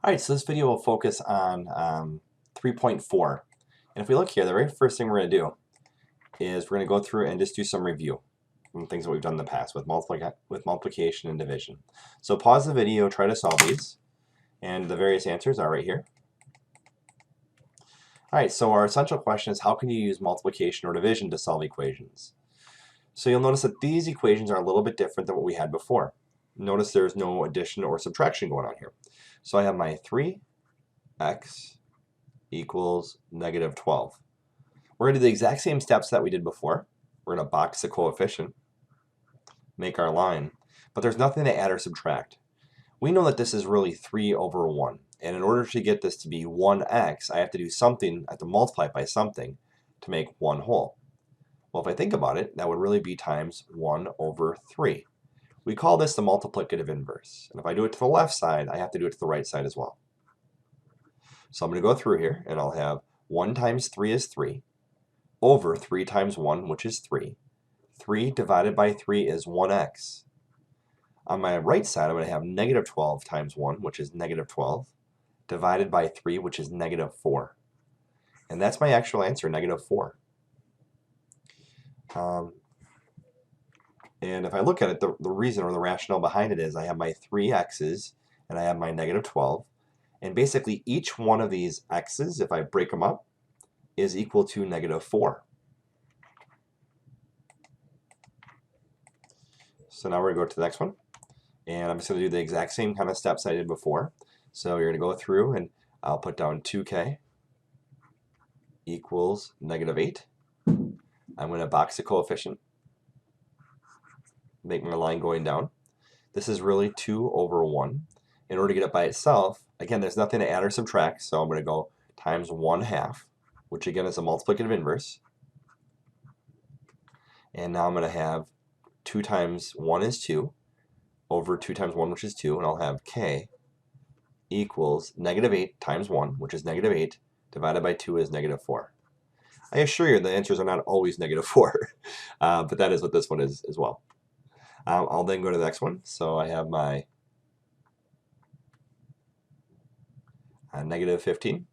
All right, so this video will focus on 3.4. And if we look here, the very first thing we're going to do is we're going to go through and just do some review from things that we've done in the past with multiplication and division. So pause the video, try to solve these, and the various answers are right here. All right, so our essential question is how can you use multiplication or division to solve equations? So you'll notice that these equations are a little bit different than what we had before. Notice there's no addition or subtraction going on here. So I have my 3x equals negative 12. We're going to do the exact same steps that we did before. We're going to box the coefficient, make our line, but there's nothing to add or subtract. We know that this is really 3 over 1, and in order to get this to be 1x, I have to do something, I have to multiply it by something to make 1 whole. Well, if I think about it, that would really be times 1 over 3. We call this the multiplicative inverse, and if I do it to the left side, I have to do it to the right side as well. So I'm going to go through here, and I'll have 1 times 3 is 3, over 3 times 1, which is 3. 3 divided by 3 is 1x. On my right side, I'm going to have negative 12 times 1, which is negative 12, divided by 3, which is negative 4. And that's my actual answer, negative 4. And if I look at it, the reason or the rationale behind it is I have my 3x's and I have my negative 12. And basically each one of these x's, if I break them up, is equal to negative 4. So now we're going to go to the next one. And I'm just going to do the exact same kind of steps I did before. So you're going to go through and I'll put down 2k equals negative 8. I'm going to box the coefficient, make my line going down. This is really 2 over 1. In order to get it by itself, again, there's nothing to add or subtract, so I'm going to go times 1/2, which again is a multiplicative inverse. And now I'm going to have 2 times 1 is 2, over 2 times 1, which is 2, and I'll have k equals negative 8 times 1, which is negative 8, divided by 2 is negative 4. I assure you the answers are not always negative 4, but that is what this one is as well. I'll then go to the next one. So I have my negative 15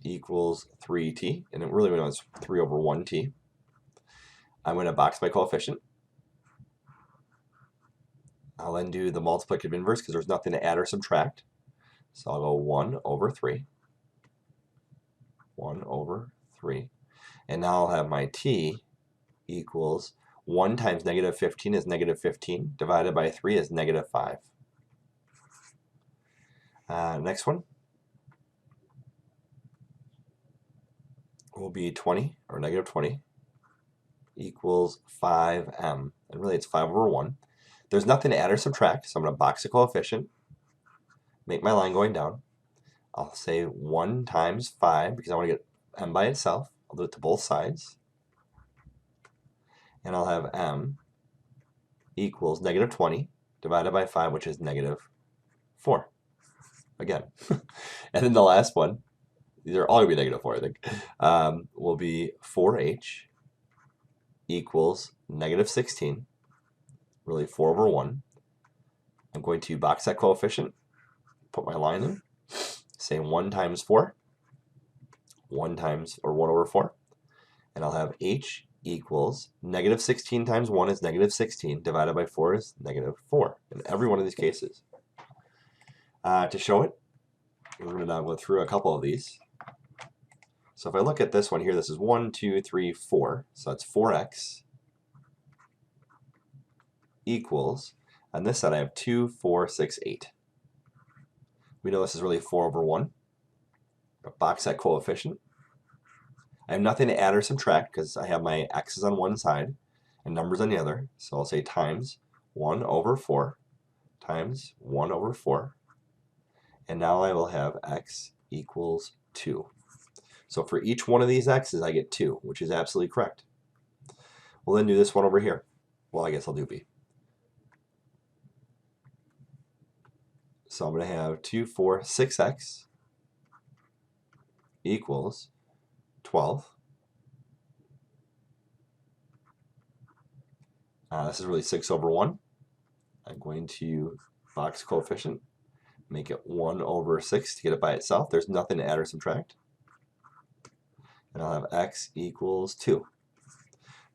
equals 3t, and it really was 3 over 1t. I'm going to box my coefficient. I'll then do the multiplicative inverse because there's nothing to add or subtract. So I'll go 1 over 3. 1 over 3. And now I'll have my t equals 1 times negative 15 is negative 15, divided by 3 is negative 5. Next one will be 20, or negative 20, equals 5m. And really it's 5 over 1. There's nothing to add or subtract, so I'm going to box the coefficient, make my line going down. I'll say 1 times 5 because I want to get m by itself. I'll do it to both sides. And I'll have m equals negative 20 divided by 5, which is negative 4. Again. And then the last one, these are all going to be negative 4, I think, will be 4h equals negative 16, really 4 over 1. I'm going to box that coefficient, put my line in, say 1 times 4, 1 times, or 1 over 4, and I'll have h equals negative 16 times 1 is negative 16, divided by 4 is negative 4, in every one of these cases. To show it, we're going to now go through a couple of these. So if I look at this one here, this is 1, 2, 3, 4, so that's 4x equals, on this side I have 2, 4, 6, 8. We know this is really 4 over 1. But box that coefficient. I have nothing to add or subtract because I have my x's on one side and numbers on the other. So I'll say times 1 over 4 times 1 over 4. And now I will have x equals 2. So for each one of these x's, I get 2, which is absolutely correct. We'll then do this one over here. Well, I guess I'll do b. So I'm going to have 2, 4, 6x equals 12. This is really 6 over 1. I'm going to box coefficient, make it 1 over 6 to get it by itself. There's nothing to add or subtract. And I'll have x equals 2.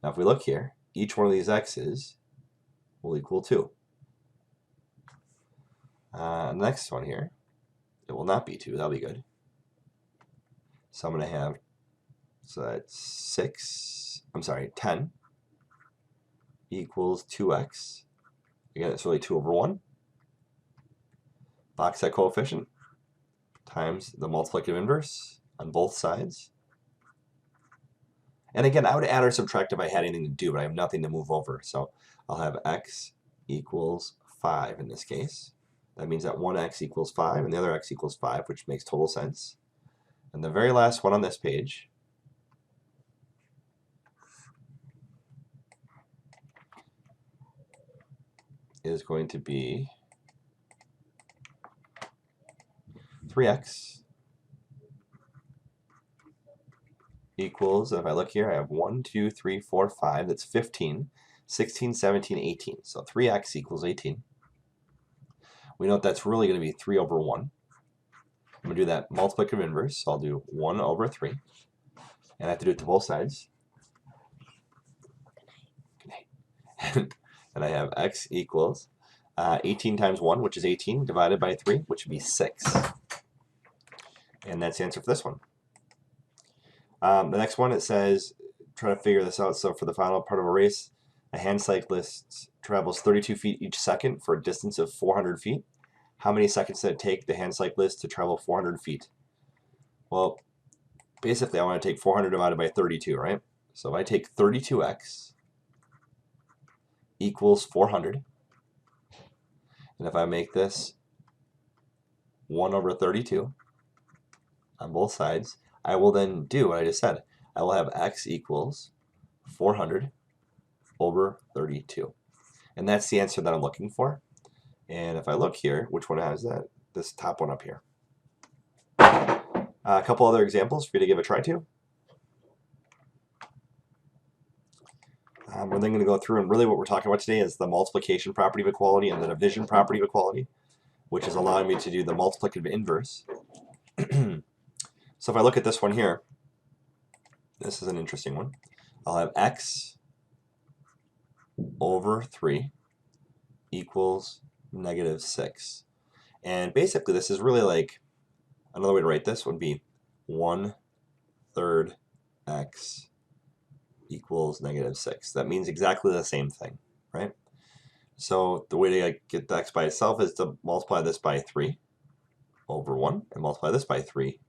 Now if we look here, each one of these x's will equal 2. Next one here, it will not be 2. That'll be good. So I'm going to have, so that's 10 equals 2x. Again, it's really 2 over 1. Box that coefficient times the multiplicative inverse on both sides. And again, I would add or subtract if I had anything to do, but I have nothing to move over. So I'll have x equals 5 in this case. That means that one x equals 5 and the other x equals 5, which makes total sense. And the very last one on this page is going to be 3x equals, if I look here, I have 1, 2, 3, 4, 5, that's 15, 16, 17, 18. So 3x equals 18. We know that's really going to be 3 over 1. I'm going to do that multiplicative inverse, so I'll do 1 over 3. And I have to do it to both sides. And I have x equals 18 times 1, which is 18, divided by 3, which would be 6. And that's the answer for this one. The next one, it says, try to figure this out. So for the final part of a race, a hand cyclist travels 32 feet each second for a distance of 400 feet. How many seconds did it take the hand cyclist to travel 400 feet? Well, basically I want to take 400 divided by 32, right? So if I take 32x equals 400, and if I make this 1 over 32 on both sides, I will then do what I just said. I will have x equals 400 over 32. And that's the answer that I'm looking for. And if I look here, which one has that? This top one up here. A couple other examples for you to give a try to. We're then going to go through, and really what we're talking about today is the multiplication property of equality and the division property of equality, which is allowing me to do the multiplicative inverse. So if I look at this one here, this is an interesting one. I'll have x over 3 equals negative 6. And basically this is really like, another way to write this would be 1/3 x equals negative 6. That means exactly the same thing, right? So the way to get the x by itself is to multiply this by 3 over 1 and multiply this by 3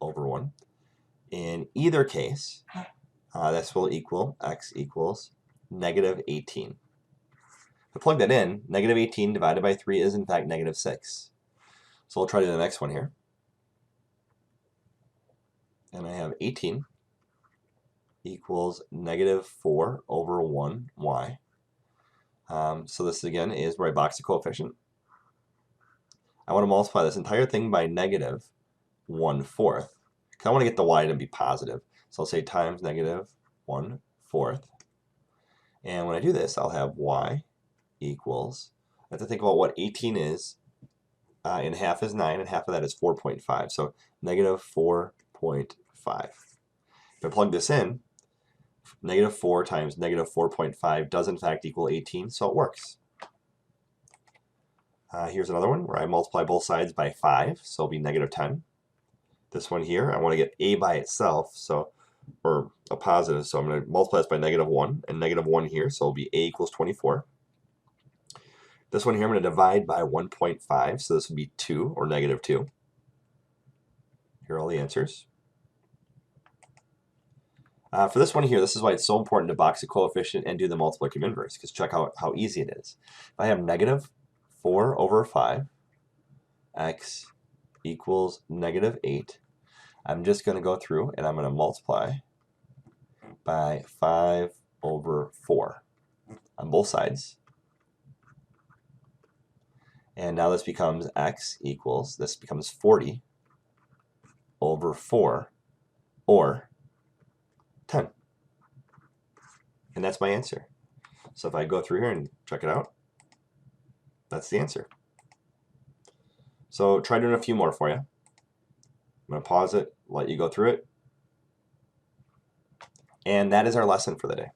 over 1. In either case, this will equal x equals negative 18. If I plug that in, negative 18 divided by 3 is in fact negative 6. So we'll try to do the next one here. And I have 18 equals negative 4 over 1y. So this again is where I box the coefficient. I want to multiply this entire thing by negative 1/4. Because I want to get the y to be positive. So I'll say times negative 1/4. And when I do this, I'll have y equals, I have to think about what 18 is. And half is 9, and half of that is 4.5. So negative 4.5. If I plug this in, negative 4 times negative 4.5 does in fact equal 18, so it works. Here's another one where I multiply both sides by 5, so it'll be negative 10. This one here, I want to get a by itself, so, or a positive, so I'm going to multiply this by negative 1, and negative 1 here, so it'll be a equals 24. This one here I'm going to divide by 1.5, so this would be 2, or negative 2. Here are all the answers. For this one here, this is why it's so important to box a coefficient and do the multiplicative inverse, because check out how easy it is. If I have negative 4 over 5, x equals negative 8, I'm just going to go through and I'm going to multiply by 5 over 4 on both sides. And now this becomes x equals, this becomes 40 over 4, or 10. And that's my answer. So if I go through here and check it out, that's the answer. So try doing a few more for you. I'm going to pause it, let you go through it. And that is our lesson for the day.